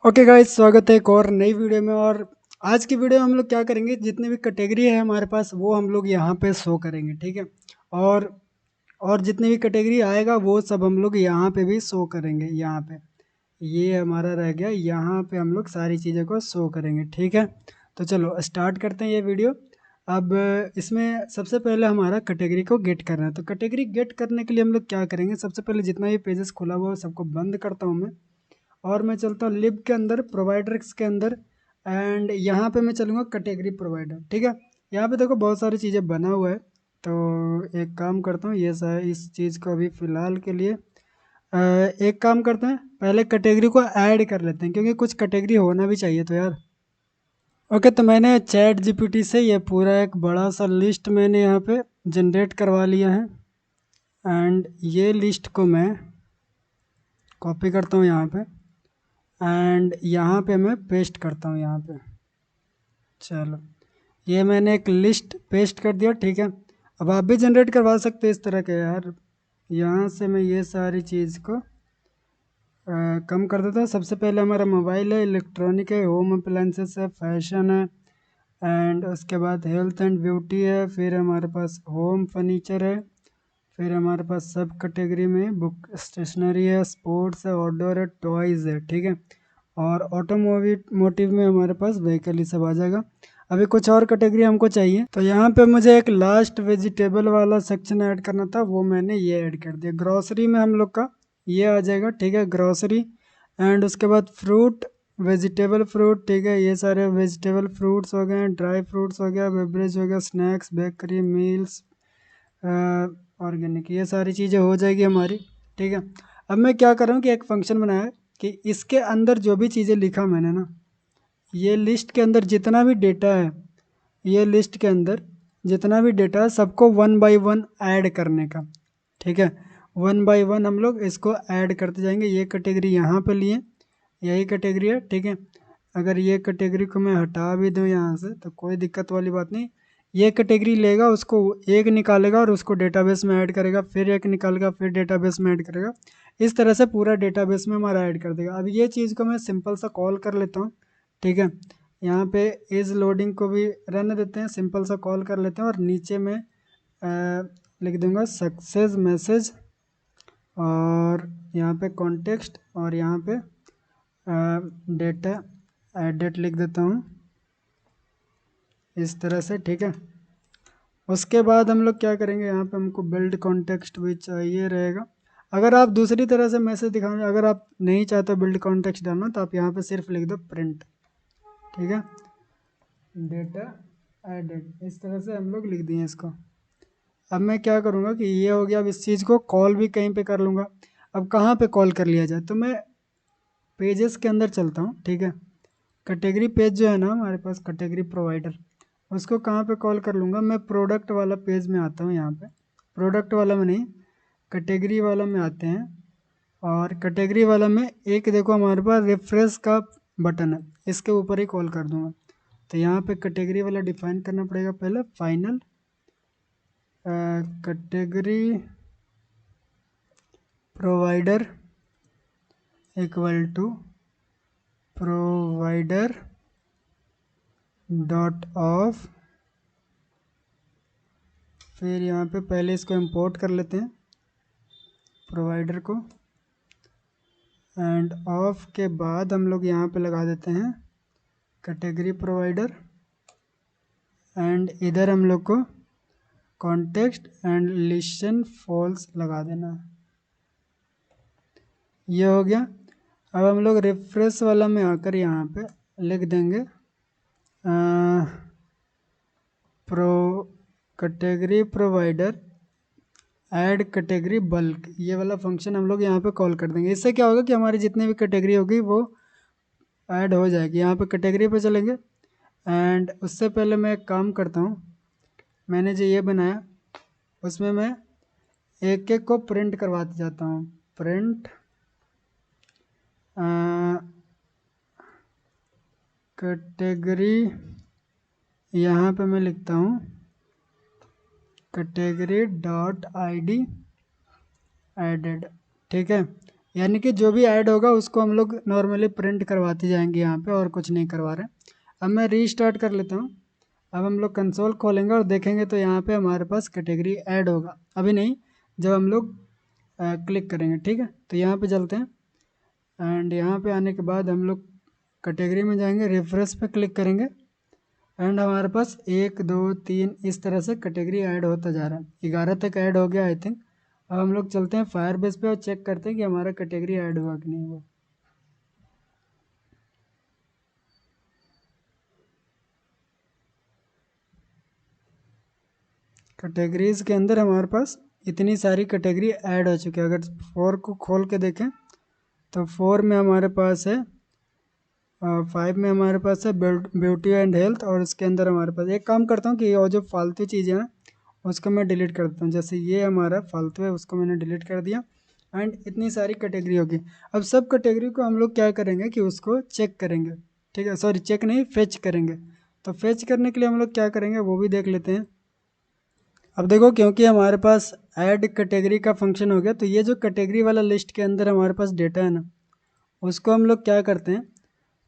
Okay guys, स्वागत है एक और नई वीडियो में। और आज की वीडियो में हम लोग क्या करेंगे, जितने भी कैटेगरी है हमारे पास वो हम लोग यहाँ पे शो करेंगे, ठीक है। और और जितने भी कैटेगरी आएगा वो सब हम लोग यहाँ पे भी शो करेंगे। यहाँ पे ये हमारा रह गया, यहाँ पे हम लोग सारी चीज़ों को शो करेंगे, ठीक है। तो चलो स्टार्ट करते हैं ये वीडियो। अब इसमें सबसे पहले हमारा कैटेगरी को गेट करना है। तो कैटेगरी गेट करने के लिए हम लोग क्या करेंगे, सबसे पहले जितना भी पेजेस खुला हुआ है सबको बंद करता हूँ मैं। और मैं चलता हूँ लिब के अंदर, प्रोवाइडर्स के अंदर। एंड यहाँ पे मैं चलूँगा कैटेगरी प्रोवाइडर, ठीक है। यहाँ पे देखो बहुत सारी चीज़ें बना हुआ है। तो एक काम करता हूँ, ये इस चीज़ को अभी फ़िलहाल के लिए एक काम करते हैं, पहले कैटेगरी को ऐड कर लेते हैं क्योंकि कुछ कैटेगरी होना भी चाहिए तो यार। ओके, तो मैंने चैट जीपीटी से ये पूरा एक बड़ा सा लिस्ट मैंने यहाँ पे जनरेट करवा लिया है। एंड ये लिस्ट को मैं कॉपी करता हूँ यहाँ पे। एंड यहाँ पे मैं पेस्ट करता हूँ यहाँ पे। चलो, ये मैंने एक लिस्ट पेस्ट कर दिया, ठीक है। अब आप भी जनरेट करवा सकते हैं इस तरह के यार। यहाँ से मैं ये सारी चीज़ को कम कर देता हूँ। सबसे पहले हमारा मोबाइल है, इलेक्ट्रॉनिक है, होम अप्लाइंसेस है, फैशन है। एंड उसके बाद हेल्थ एंड ब्यूटी है। फिर हमारे पास होम फर्नीचर है। फिर हमारे पास सब कैटेगरी में बुक स्टेशनरी है, स्पोर्ट्स है, आउटडोर है, टॉयज़ है, ठीक है। और ऑटोमोटिव मोटिव में हमारे पास व्हीकल ही सब आ जाएगा। अभी कुछ और कैटेगरी हमको चाहिए, तो यहाँ पे मुझे एक लास्ट वेजिटेबल वाला सेक्शन ऐड करना था, वो मैंने ये ऐड कर दिया। ग्रॉसरी में हम लोग का ये आ जाएगा, ठीक है, ग्रॉसरी। एंड उसके बाद फ्रूट, वेजिटेबल फ्रूट, ठीक है, ये सारे वेजिटेबल फ्रूट्स हो गए, ड्राई फ्रूट्स हो गया, बेवरेज हो गया, स्नैक्स, बेकरी, मील्स, ऑर्गेनिक, ये सारी चीज़ें हो जाएगी हमारी, ठीक है। अब मैं क्या कर रहा हूँ कि एक फंक्शन बनाया है कि इसके अंदर जो भी चीज़ें लिखा मैंने ना, ये लिस्ट के अंदर जितना भी डेटा है, ये लिस्ट के अंदर जितना भी डेटा है सबको वन बाय वन ऐड करने का, ठीक है। वन बाय वन हम लोग इसको ऐड करते जाएंगे। ये कैटेगरी यहाँ पे लिए, यही कैटेगरी है, ठीक है। अगर ये कैटेगरी को मैं हटा भी दूँ यहाँ से तो कोई दिक्कत वाली बात नहीं। ये कैटेगरी लेगा, उसको एक निकालेगा और उसको डेटाबेस में ऐड करेगा, फिर एक निकालेगा, फिर डेटाबेस में ऐड करेगा। इस तरह से पूरा डेटाबेस में हमारा ऐड कर देगा। अब ये चीज़ को मैं सिंपल सा कॉल कर लेता हूँ, ठीक है। यहाँ पे इज लोडिंग को भी रहने देते हैं, सिंपल सा कॉल कर लेते हैं। और नीचे में लिख दूंगा सक्सेस मैसेज, और यहाँ पे कॉन्टेक्स्ट, और यहाँ पे डेटा एडिट लिख देता हूँ इस तरह से, ठीक है। उसके बाद हम लोग क्या करेंगे, यहाँ पे हमको बिल्ड कॉन्टेक्स्ट भी चाहिए रहेगा। अगर आप दूसरी तरह से मैसेज दिखाना, अगर आप नहीं चाहते बिल्ड कॉन्टेक्स्ट डालना, तो आप यहाँ पे सिर्फ लिख दो प्रिंट, ठीक है, डेटा एडिट, इस तरह से हम लोग लिख दिए इसको। अब मैं क्या करूँगा कि ये हो गया, अब इस चीज़ को कॉल भी कहीं पे कर लूँगा। अब कहाँ पे कॉल कर लिया जाए, तो मैं पेजेस के अंदर चलता हूँ, ठीक है। कैटेगरी पेज जो है ना हमारे पास, कैटेगरी प्रोवाइडर, उसको कहाँ पे कॉल कर लूँगा, मैं प्रोडक्ट वाला पेज में आता हूँ। यहाँ पे प्रोडक्ट वाला में नहीं, कैटेगरी वाला में आते हैं। और कैटेगरी वाला में एक देखो हमारे पास रेफरेंस का बटन है, इसके ऊपर ही कॉल कर दूँगा। तो यहाँ पे कैटेगरी वाला डिफाइन करना पड़ेगा पहले, final category provider equal to provider dot of. फिर यहाँ पे पहले इसको इंपोर्ट कर लेते हैं प्रोवाइडर को। एंड ऑफ के बाद हम लोग यहाँ पे लगा देते हैं कैटेगरी प्रोवाइडर। एंड इधर हम लोग को कॉन्टेक्स्ट एंड लिस्ट फॉल्स लगा देना है। ये हो गया। अब हम लोग रिफ्रेश वाला में आकर यहाँ पे लिख देंगे pro category provider add category bulk, ये वाला फंक्शन हम लोग यहाँ पे कॉल कर देंगे। इससे क्या होगा कि हमारी जितनी भी कैटेगरी होगी वो ऐड हो जाएगी। यहाँ पे कैटेगरी पे चलेंगे। एंड उससे पहले मैं एक काम करता हूँ, मैंने जो ये बनाया उसमें मैं एक एक को प्रिंट करवाते जाता हूँ। प्रिंट कैटेगरी, यहाँ पे मैं लिखता हूँ कैटेगरी डॉट आईडी एडेड, ठीक है। यानी कि जो भी ऐड होगा उसको हम लोग नॉर्मली प्रिंट करवाते जाएंगे यहाँ पे, और कुछ नहीं करवा रहे। अब मैं रीस्टार्ट कर लेता हूँ। अब हम लोग कंसोल खोलेंगे और देखेंगे तो यहाँ पे हमारे पास कैटेगरी ऐड होगा, अभी नहीं, जब हम लोग क्लिक करेंगे। ठीक है, तो यहाँ पे चलते हैं एंड यहाँ पे आने के बाद हम लोग कैटेगरी में जाएंगे, रिफ्रेश पे क्लिक करेंगे एंड हमारे पास 1 2 3 इस तरह से कैटेगरी ऐड होता जा रहा है। 11 तक ऐड हो गया आई थिंक। अब हम लोग चलते हैं फायरबेस पे और चेक करते हैं कि हमारा कैटेगरी ऐड हुआ कि नहीं हुआ। कैटेगरीज के अंदर हमारे पास इतनी सारी कैटेगरी ऐड हो चुकी है। अगर 4 को खोल के देखें तो 4 में हमारे पास है, 5 में हमारे पास है ब्यूटी एंड हेल्थ, और उसके अंदर हमारे पास, एक काम करता हूँ कि ये जो फालतू चीज़ें हैं उसको मैं डिलीट कर देता हूँ। जैसे ये हमारा फालतू है, उसको मैंने डिलीट कर दिया एंड इतनी सारी कैटेगरी होगी। अब सब कैटेगरी को हम लोग क्या करेंगे कि उसको चेक करेंगे। ठीक है, सॉरी चेक नहीं, फेच करेंगे। तो फेच करने के लिए हम लोग क्या करेंगे वो भी देख लेते हैं। अब देखो, क्योंकि हमारे पास ऐड कैटेगरी का फंक्शन हो गया, तो ये जो कैटेगरी वाला लिस्ट के अंदर हमारे पास डेटा है ना, उसको हम लोग क्या करते हैं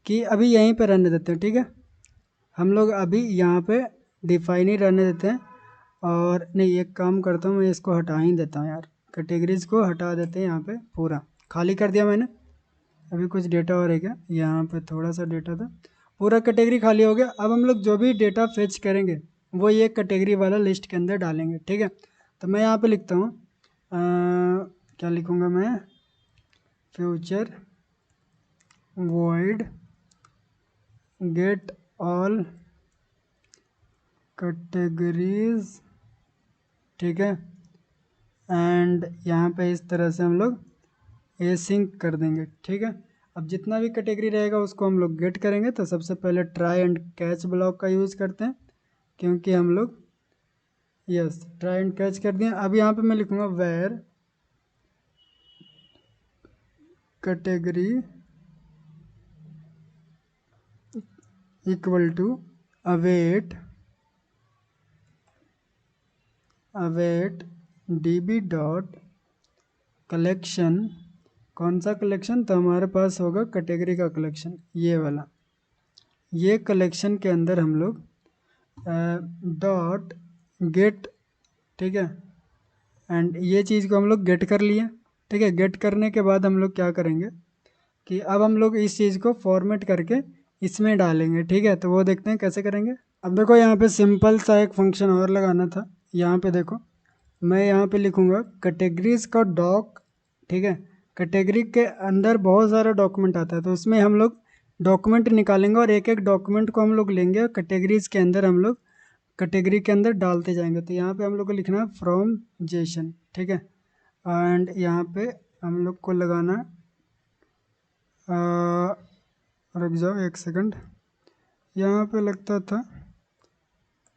कि अभी यहीं पे रहने देते हैं। ठीक है, हम लोग अभी यहाँ पे डिफाइन ही रहने देते हैं। और नहीं, एक काम करता हूँ, मैं इसको हटा ही देता हूँ यार, कैटेगरीज को हटा देते हैं। यहाँ पे पूरा खाली कर दिया मैंने। अभी कुछ डेटा और है क्या, यहाँ पे थोड़ा सा डेटा था, पूरा कैटेगरी खाली हो गया। अब हम लोग जो भी डेटा फेच करेंगे वो ये कैटेगरी वाला लिस्ट के अंदर डालेंगे। ठीक है, तो मैं यहाँ पे लिखता हूँ, क्या लिखूँगा मैं, future void get all categories. ठीक है, एंड यहाँ पे इस तरह से हम लोग एसिंक कर देंगे। ठीक है, अब जितना भी कैटेगरी रहेगा उसको हम लोग गेट करेंगे। तो सबसे पहले ट्राई एंड कैच ब्लॉक का यूज़ करते हैं, क्योंकि हम लोग, यस, ट्राई एंड कैच कर दिए। अब यहाँ पे मैं लिखूँगा where category equal to await db dot collection. कौन सा कलेक्शन, तो हमारे पास होगा कैटेगरी का कलेक्शन, ये वाला। ये कलेक्शन के अंदर हम लोग डॉट गेट, ठीक है, एंड ये चीज़ को हम लोग गेट कर लिए। ठीक है, गेट करने के बाद हम लोग क्या करेंगे कि अब हम लोग इस चीज़ को फॉर्मेट करके इसमें डालेंगे। ठीक है, तो वो देखते हैं कैसे करेंगे। अब देखो, यहाँ पे सिंपल सा एक फंक्शन और लगाना था। यहाँ पे देखो, मैं यहाँ पे लिखूँगा कैटेगरीज का डॉक। ठीक है, कैटेगरी के अंदर बहुत सारा डॉक्यूमेंट आता है, तो उसमें हम लोग डॉक्यूमेंट निकालेंगे और एक एक डॉक्यूमेंट को हम लोग लेंगे और कैटेगरीज के अंदर हम लोग कैटेगरी के अंदर डालते जाएंगे। तो यहाँ पे हम लोग को लिखना है फ्रॉम जेसन। ठीक है, एंड यहाँ पे हम लोग को लगाना, रुक जाओ एक सेकंड, यहाँ पे लगता था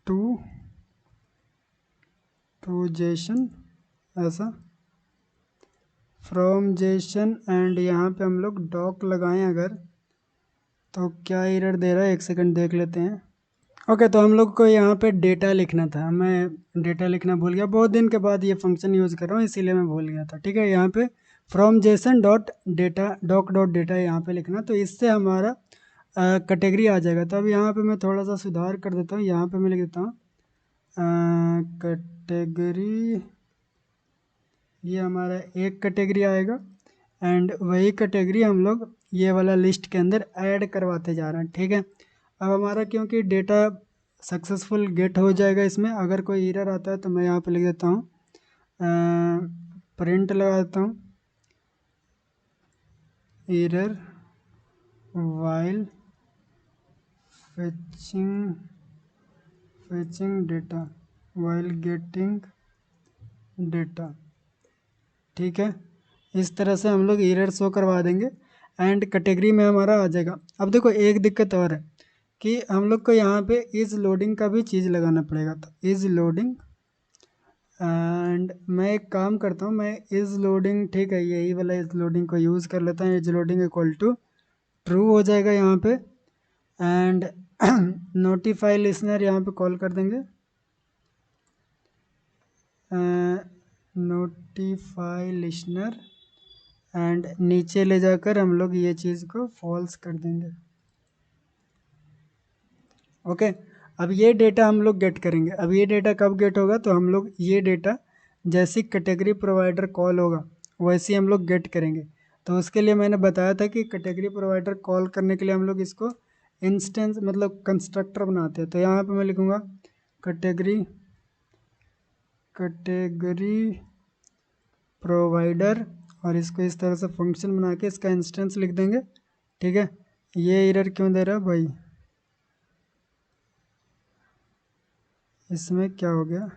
टू जेसन, ऐसा फ्रॉम जेसन, एंड यहाँ पे हम लोग डॉक लगाएं अगर, तो क्या एरर दे रहा है, एक सेकंड देख लेते हैं। ओके, तो हम लोग को यहाँ पे डेटा लिखना था, मैं डेटा लिखना भूल गया, बहुत दिन के बाद ये फंक्शन यूज़ कर रहा हूँ इसीलिए मैं भूल गया था। ठीक है, यहाँ पे from JSON dot data doc dot data यहाँ पे लिखना, तो इससे हमारा कैटेगरी आ जाएगा। तो अब यहाँ पे मैं थोड़ा सा सुधार कर देता हूँ, यहाँ पे मैं लिख देता हूँ कैटेगरी, ये हमारा एक कैटेगरी आएगा एंड वही कैटेगरी हम लोग ये वाला लिस्ट के अंदर ऐड करवाते जा रहे हैं। ठीक है, अब हमारा क्योंकि डेटा सक्सेसफुल गेट हो जाएगा, इसमें अगर कोई एरर आता है तो मैं यहाँ पे लिख देता हूँ, प्रिंट लगा देता हूँ, error while fetching data while getting data. ठीक है, इस तरह से हम लोग एरर शो करवा देंगे एंड कैटेगरी में हमारा आ जाएगा। अब देखो, एक दिक्कत और है कि हम लोग को यहाँ पे इज लोडिंग का भी चीज़ लगाना पड़ेगा। तो इज लोडिंग, एंड मैं एक काम करता हूँ, मैं इज लोडिंग, ठीक है, यही वाला इज लोडिंग को यूज़ कर लेता हूँ। Is loading equal to true हो जाएगा यहाँ पे, एंड नोटिफाई लिसनर यहाँ पे कॉल कर देंगे, नोटिफाई लिसनर, एंड नीचे ले जाकर हम लोग ये चीज़ को फॉल्स कर देंगे। ओके, अब ये डेटा हम लोग गेट करेंगे। अब ये डेटा कब गेट होगा, तो हम लोग ये डेटा जैसी कैटेगरी प्रोवाइडर कॉल होगा वैसे ही हम लोग गेट करेंगे। तो उसके लिए मैंने बताया था कि कैटेगरी प्रोवाइडर कॉल करने के लिए हम लोग इसको इंस्टेंस मतलब कंस्ट्रक्टर बनाते हैं। तो यहाँ पे मैं लिखूँगा कैटेगरी प्रोवाइडर और इसको इस तरह से फंक्शन बना के इसका इंस्टेंस लिख देंगे। ठीक है, ये एरर क्यों दे रहा है भाई, इसमें क्या हो गया,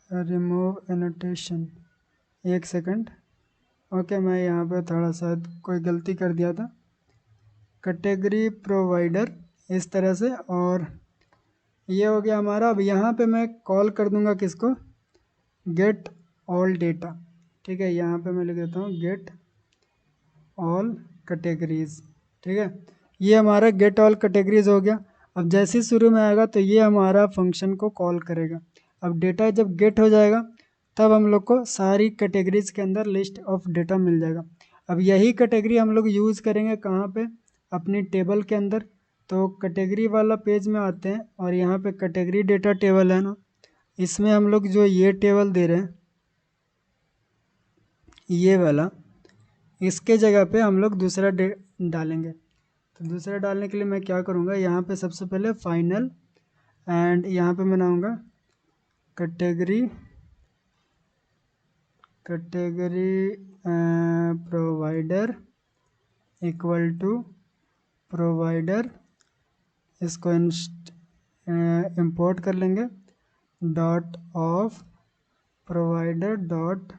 रिमूव एनोटेशन, एक सेकंड। ओके, मैं यहाँ पे थोड़ा सा कोई गलती कर दिया था। कैटेगरी प्रोवाइडर इस तरह से, और ये हो गया हमारा। अब यहाँ पे मैं कॉल कर दूंगा किसको, गेट ऑल डेटा। ठीक है, यहाँ पे मैं लिख देता हूँ गेट ऑल कैटेगरीज। ठीक है, ये हमारा गेट ऑल कैटेगरीज हो गया। अब जैसे ही शुरू में आएगा तो ये हमारा फंक्शन को कॉल करेगा। अब डेटा जब गेट हो जाएगा तब हम लोग को सारी कैटेगरीज के अंदर लिस्ट ऑफ डेटा मिल जाएगा। अब यही कैटेगरी हम लोग यूज़ करेंगे कहाँ पे, अपनी टेबल के अंदर। तो कैटेगरी वाला पेज में आते हैं और यहाँ पे कैटेगरी डेटा टेबल है ना, इसमें हम लोग जो ये टेबल दे रहे हैं ये वाला, इसके जगह पे हम लोग दूसरा डालेंगे। तो दूसरा डालने के लिए मैं क्या करूँगा, यहाँ पे सबसे पहले फाइनल एंड यहाँ पे मैं बनाऊँगा category provider equal to provider, इसको इंपोर्ट कर लेंगे dot of provider dot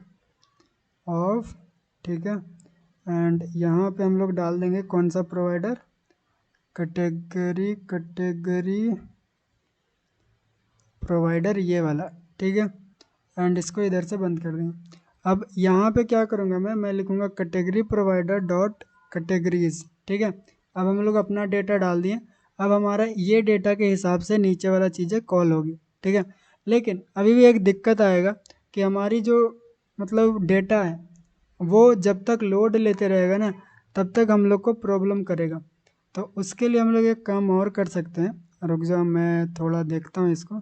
of. ठीक है, एंड यहाँ पे हम लोग डाल देंगे कौन सा प्रोवाइडर, कैटेगरी प्रोवाइडर ये वाला। ठीक है, एंड इसको इधर से बंद कर देंगे। अब यहाँ पे क्या करूँगा मैं लिखूँगा कैटेगरी प्रोवाइडर डॉट कैटेगरीज। ठीक है, अब हम लोग अपना डेटा डाल दिए। अब हमारा ये डेटा के हिसाब से नीचे वाला चीज़ें कॉल होगी। ठीक है, लेकिन अभी भी एक दिक्कत आएगा कि हमारी जो मतलब डेटा है वो जब तक लोड लेते रहेगा ना तब तक हम लोग को प्रॉब्लम करेगा। तो उसके लिए हम लोग एक काम और कर सकते हैं, रुक जाओ मैं थोड़ा देखता हूँ इसको।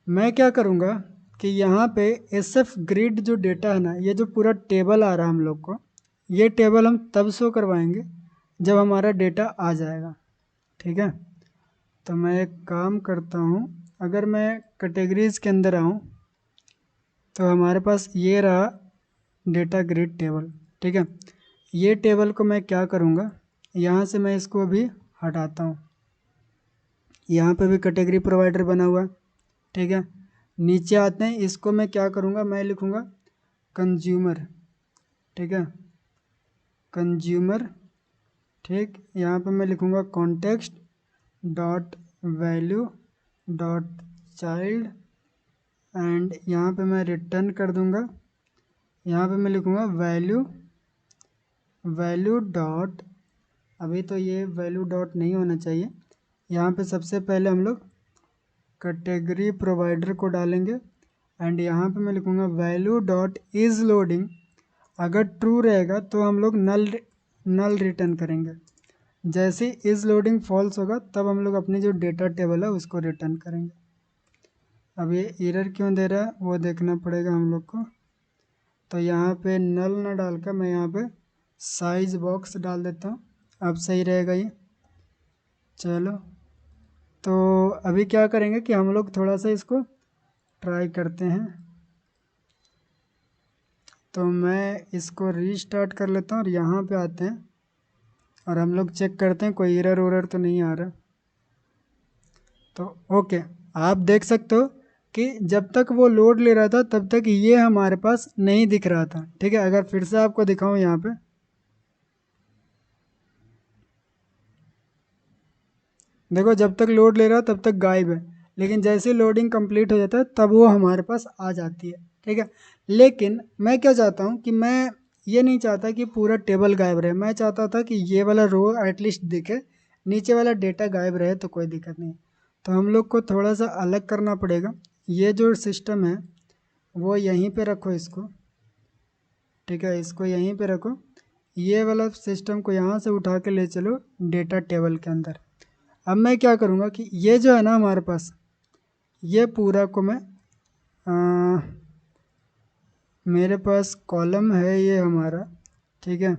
मैं क्या करूँगा कि यहाँ पे एस एफ ग्रिड जो डेटा है ना, ये जो पूरा टेबल आ रहा है हम लोग को, ये टेबल हम तब शो करवाएंगे जब हमारा डेटा आ जाएगा। ठीक है, तो मैं एक काम करता हूँ, अगर मैं कैटेगरीज के अंदर आऊँ तो हमारे पास ये रहा डेटा ग्रिड टेबल। ठीक है, ये टेबल को मैं क्या करूँगा, यहाँ से मैं इसको अभी हटाता हूँ। यहाँ पे भी कैटेगरी प्रोवाइडर बना हुआ है। ठीक है, नीचे आते हैं, इसको मैं क्या करूँगा, मैं लिखूँगा कंज्यूमर। ठीक है, कंज्यूमर। ठीक, यहाँ पे मैं लिखूँगा context dot value dot child and यहाँ पे मैं रिटर्न कर दूँगा। यहाँ पे मैं लिखूँगा वैल्यू डॉट, अभी तो ये वैल्यू डॉट नहीं होना चाहिए। यहाँ पे सबसे पहले हम लोग कैटेगरी प्रोवाइडर को डालेंगे एंड यहाँ पे मैं लिखूँगा वैल्यू डॉट इज़ लोडिंग। अगर ट्रू रहेगा तो हम लोग नल रिटर्न करेंगे। जैसे इज़ लोडिंग फॉल्स होगा तब हम लोग अपनी जो डेटा टेबल है उसको रिटर्न करेंगे। अब ये एरर क्यों दे रहा है वो देखना पड़ेगा हम लोग को। तो यहाँ पे नल ना डाल कर मैं यहाँ पे साइज बॉक्स डाल देता हूँ, अब सही रहेगा ये। चलो, तो अभी क्या करेंगे कि हम लोग थोड़ा सा इसको ट्राई करते हैं। तो मैं इसको रीस्टार्ट कर लेता हूँ और यहाँ पे आते हैं और हम लोग चेक करते हैं कोई एरर उरर तो नहीं आ रहा। तो ओके, आप देख सकते हो कि जब तक वो लोड ले रहा था तब तक ये हमारे पास नहीं दिख रहा था। ठीक है, अगर फिर से आपको दिखाऊं यहाँ पे, देखो जब तक लोड ले रहा है तब तक गायब है, लेकिन जैसे लोडिंग कंप्लीट हो जाता है तब वो हमारे पास आ जाती है। ठीक है, लेकिन मैं क्या चाहता हूँ कि मैं ये नहीं चाहता कि पूरा टेबल गायब रहे, मैं चाहता था कि ये वाला रो एटलीस्ट दिखे, नीचे वाला डेटा गायब रहे तो कोई दिक्कत नहीं। तो हम लोग को थोड़ा सा अलग करना पड़ेगा। ये जो सिस्टम है वो यहीं पे रखो इसको, ठीक है, इसको यहीं पे रखो। ये वाला सिस्टम को यहाँ से उठा के ले चलो डेटा टेबल के अंदर। अब मैं क्या करूँगा कि ये जो है ना हमारे पास, ये पूरा को मैं मेरे पास कॉलम है ये हमारा, ठीक है।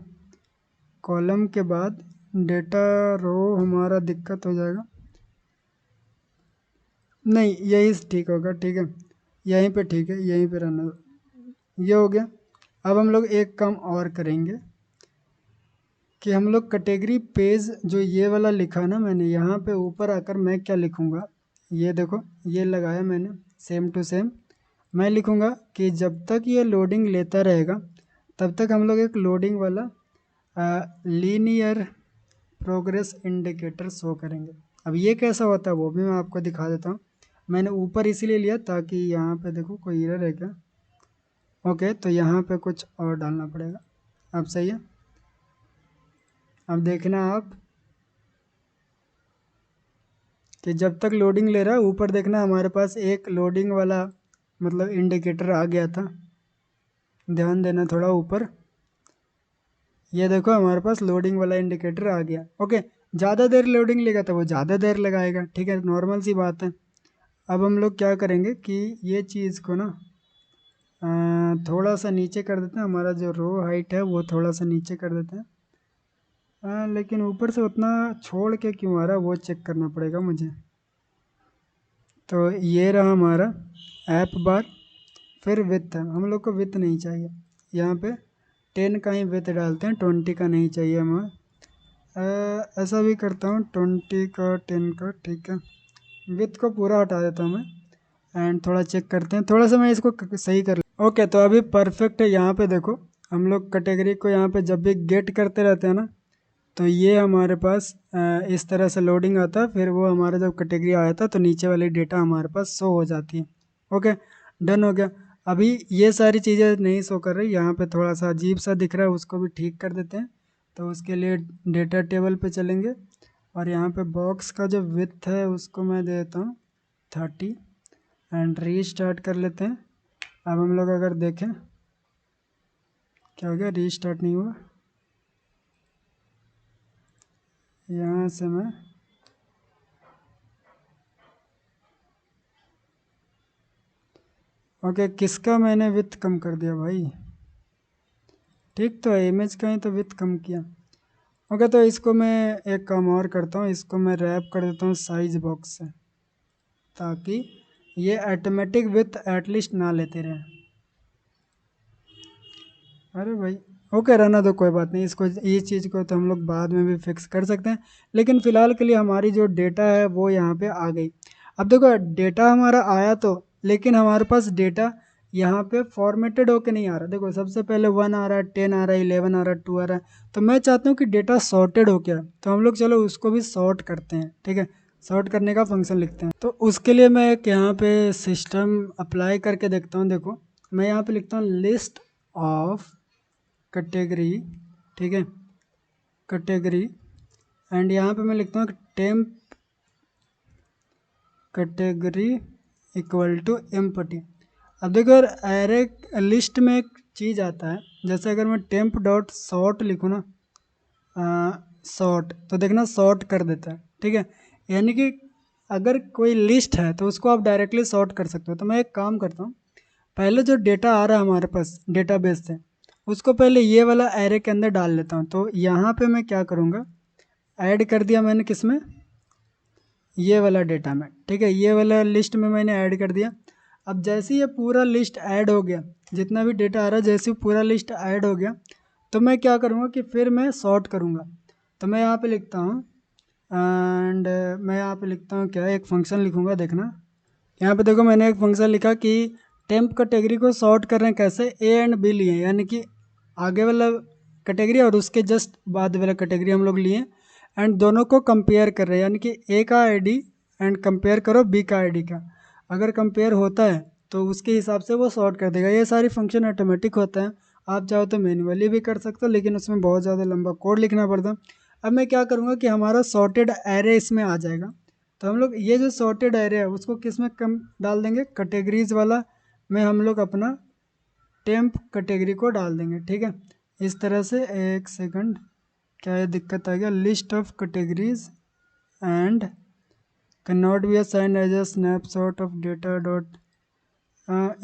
कॉलम के बाद डेटा रो हमारा दिक्कत हो जाएगा, नहीं यही ठीक होगा, ठीक है, यहीं पे ठीक है, यहीं पे रहना दो। ये हो गया। अब हम लोग एक काम और करेंगे कि हम लोग कैटेगरी पेज जो ये वाला लिखा ना मैंने, यहाँ पे ऊपर आकर मैं क्या लिखूँगा, ये देखो ये लगाया मैंने सेम टू सेम। मैं लिखूँगा कि जब तक ये लोडिंग लेता रहेगा तब तक हम लोग एक लोडिंग वाला लीनियर प्रोग्रेस इंडिकेटर शो करेंगे। अब ये कैसा होता है वो भी मैं आपको दिखा देता हूँ। मैंने ऊपर इसीलिए लिया ताकि यहाँ पे देखो कोई एरर है क्या। ओके, तो यहाँ पे कुछ और डालना पड़ेगा। अब सही है। अब देखना आप कि जब तक लोडिंग ले रहा है ऊपर देखना हमारे पास एक लोडिंग वाला मतलब इंडिकेटर आ गया था। ध्यान देना थोड़ा ऊपर, ये देखो हमारे पास लोडिंग वाला इंडिकेटर आ गया। ओके, ज़्यादा देर लोडिंग लेगा तो वो ज़्यादा देर लगाएगा, ठीक है, नॉर्मल सी बात है। अब हम लोग क्या करेंगे कि ये चीज़ को ना थोड़ा सा नीचे कर देते हैं, हमारा जो रो हाइट है वो थोड़ा सा नीचे कर देते हैं। लेकिन ऊपर से उतना छोड़ के क्यों आ रहा है वो चेक करना पड़ेगा मुझे। तो ये रहा हमारा ऐप बार। फिर विथ है, हम लोग को विथ नहीं चाहिए, यहाँ पे 10 का ही विथ डालते हैं, 20 का नहीं चाहिए हमें। ऐसा भी करता हूँ 20 का 10 का, ठीक है। विथ को पूरा हटा देता हूँ मैं। एंड थोड़ा चेक करते हैं, थोड़ा सा मैं इसको सही कर। ओके, तो अभी परफेक्ट है। यहाँ पे देखो हम लोग कैटेगरी को यहाँ पे जब भी गेट करते रहते हैं ना, तो ये हमारे पास इस तरह से लोडिंग आता है। फिर वो हमारा जब कैटेगरी आया था तो नीचे वाली डेटा हमारे पास शो हो जाती है। ओके, डन हो गया। अभी ये सारी चीज़ें नहीं शो कर रही, यहाँ पे थोड़ा सा अजीब सा दिख रहा है, उसको भी ठीक कर देते हैं। तो उसके लिए डेटा टेबल पे चलेंगे और यहाँ पे बॉक्स का जो विथ है उसको मैं देता हूँ 30 एंड रीस्टार्ट कर लेते हैं। अब हम लोग अगर देखें क्या हो गया, रीस्टार्ट नहीं हुआ। यहाँ से मैं ओके, किसका मैंने विथ कम कर दिया भाई, ठीक तो है, इमेज का ही तो विथ कम किया। ओके, तो इसको मैं एक काम और करता हूँ, इसको मैं रैप कर देता हूँ साइज बॉक्स से, ताकि ये ऑटोमेटिक विथ एटलीस्ट ना लेते रहे। अरे भाई, ओके रहना दो, कोई बात नहीं, इसको ये चीज़ को तो हम लोग बाद में भी फिक्स कर सकते हैं। लेकिन फ़िलहाल के लिए हमारी जो डेटा है वो यहाँ पे आ गई। अब देखो डेटा हमारा आया तो, लेकिन हमारे पास डेटा यहाँ पे फॉर्मेटेड होके नहीं आ रहा। देखो सबसे पहले 1 आ रहा है, 10 आ रहा है, 11 आ रहा है, 2 आ रहा है। तो मैं चाहता हूँ कि डेटा सॉर्टेड होके आए, तो हम लोग चलो उसको भी सॉर्ट करते हैं, ठीक है। सॉर्ट करने का फंक्शन लिखते हैं, तो उसके लिए मैं एक यहाँ पे सिस्टम अप्लाई करके देखता हूँ। देखो मैं यहाँ पे लिखता हूँ लिस्ट ऑफ कैटेगरी, ठीक है, कैटेगरी। एंड यहाँ पे मैं लिखता हूँ temp category equal to empty. अब देखो अगर एरे लिस्ट में एक चीज़ आता है, जैसे अगर मैं टेम्प डॉट सॉर्ट लिखूँ ना, सॉर्ट, तो देखना सॉर्ट कर देता है, ठीक है। यानी कि अगर कोई लिस्ट है तो उसको आप डायरेक्टली सॉर्ट कर सकते हो। तो मैं एक काम करता हूँ, पहले जो डेटा आ रहा है हमारे पास डेटाबेस से, उसको पहले ये वाला एरे के अंदर डाल लेता हूँ। तो यहाँ पे मैं क्या करूँगा, ऐड कर दिया मैंने किस में, ये वाला डेटा में, ठीक है, ये वाला लिस्ट में मैंने ऐड कर दिया। अब जैसे ये पूरा लिस्ट ऐड हो गया, जितना भी डेटा आ रहा है, जैसे पूरा लिस्ट ऐड हो गया, तो मैं क्या करूँगा कि फिर मैं सॉर्ट करूँगा। तो मैं यहाँ पे लिखता हूँ एंड मैं यहाँ पे लिखता हूँ क्या, एक फंक्शन लिखूँगा, देखना यहाँ पे देखो मैंने एक फंक्शन लिखा कि टेम्प कैटेगरी को सॉर्ट कर रहे हैं कैसे, ए एंड बी लिए, यानी कि आगे वाला कैटेगरी और उसके जस्ट बाद वाला कैटेगरी हम लोग लिए एंड दोनों को कंपेयर कर रहे हैं, यानी कि ए का आईडी एंड कंपेयर करो बी का आईडी का। अगर कंपेयर होता है तो उसके हिसाब से वो सॉर्ट कर देगा। ये सारी फंक्शन ऑटोमेटिक होता है, आप चाहो तो मैन्युअली भी कर सकते हो, लेकिन उसमें बहुत ज़्यादा लंबा कोड लिखना पड़ता है। अब मैं क्या करूँगा कि हमारा सॉर्टेड एरे इसमें आ जाएगा। तो हम लोग ये जो सॉर्टेड एरे है उसको किस में कम डाल देंगे, कैटेगरीज वाला में हम लोग अपना टेम्प कैटेगरी को डाल देंगे। ठीक है, इस तरह से। एक सेकंड, क्या ये दिक्कत आ गया? List of categories and can not be assigned as a snapshot of data dot.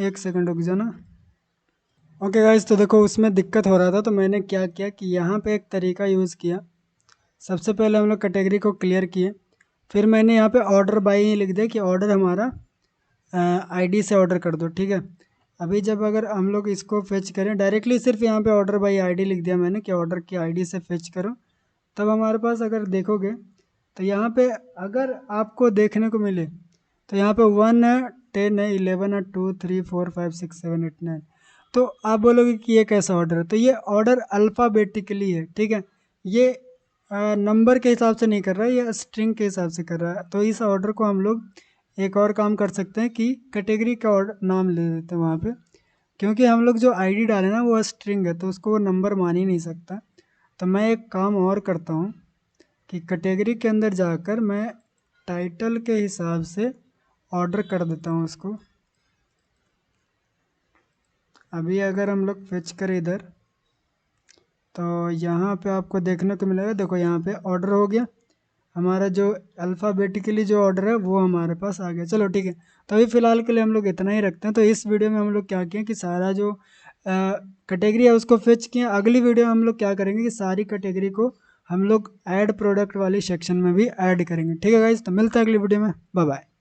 एक सेकंड रुक जाना। ओके गाइस, तो देखो उसमें दिक्कत हो रहा था, तो मैंने क्या किया कि यहाँ पे एक तरीका यूज़ किया। सबसे पहले हम लोग कैटेगरी को क्लियर किए, फिर मैंने यहाँ पे ऑर्डर बाई ही लिख दिया कि ऑर्डर हमारा आईडी से ऑर्डर कर दो। ठीक है, अभी जब अगर हम लोग इसको फेच करें डायरेक्टली, सिर्फ यहाँ पे ऑर्डर बाई आईडी लिख दिया मैंने कि ऑर्डर की आईडी से फेच करो, तब हमारे पास अगर देखोगे तो यहाँ पे अगर आपको देखने को मिले तो यहाँ पे 1 है, 10 है, 11 है, 2, 3, 4, 5, 6, 7, 8, 9। तो आप बोलोगे कि ये कैसा ऑर्डर है, तो ये ऑर्डर अल्फ़ाबेटिकली है। ठीक है, ये नंबर के हिसाब से नहीं कर रहा है, ये स्ट्रिंग के हिसाब से कर रहा है। तो इस ऑर्डर को हम लोग एक और काम कर सकते हैं कि कैटेगरी का ऑर्डर नाम ले देते हैं वहाँ पे, क्योंकि हम लोग जो आईडी डाले ना वो स्ट्रिंग है, तो उसको वो नंबर मान ही नहीं सकता। तो मैं एक काम और करता हूँ कि कैटेगरी के अंदर जाकर मैं टाइटल के हिसाब से ऑर्डर कर देता हूँ उसको। अभी अगर हम लोग फेच करें इधर, तो यहाँ पे आपको देखने को मिलेगा, देखो यहाँ पे ऑर्डर हो गया हमारा, जो अल्फ़ाबेटिकली जो ऑर्डर है वो हमारे पास आ गया। चलो ठीक है, तो अभी फ़िलहाल के लिए हम लोग इतना ही रखते हैं। तो इस वीडियो में हम लोग क्या किए कि सारा जो कैटेगरी है उसको फेच किए। अगली वीडियो में हम लोग क्या करेंगे कि सारी कैटेगरी को हम लोग ऐड प्रोडक्ट वाली सेक्शन में भी ऐड करेंगे। ठीक है गाइस, तो मिलते हैं अगली वीडियो में। Bye bye.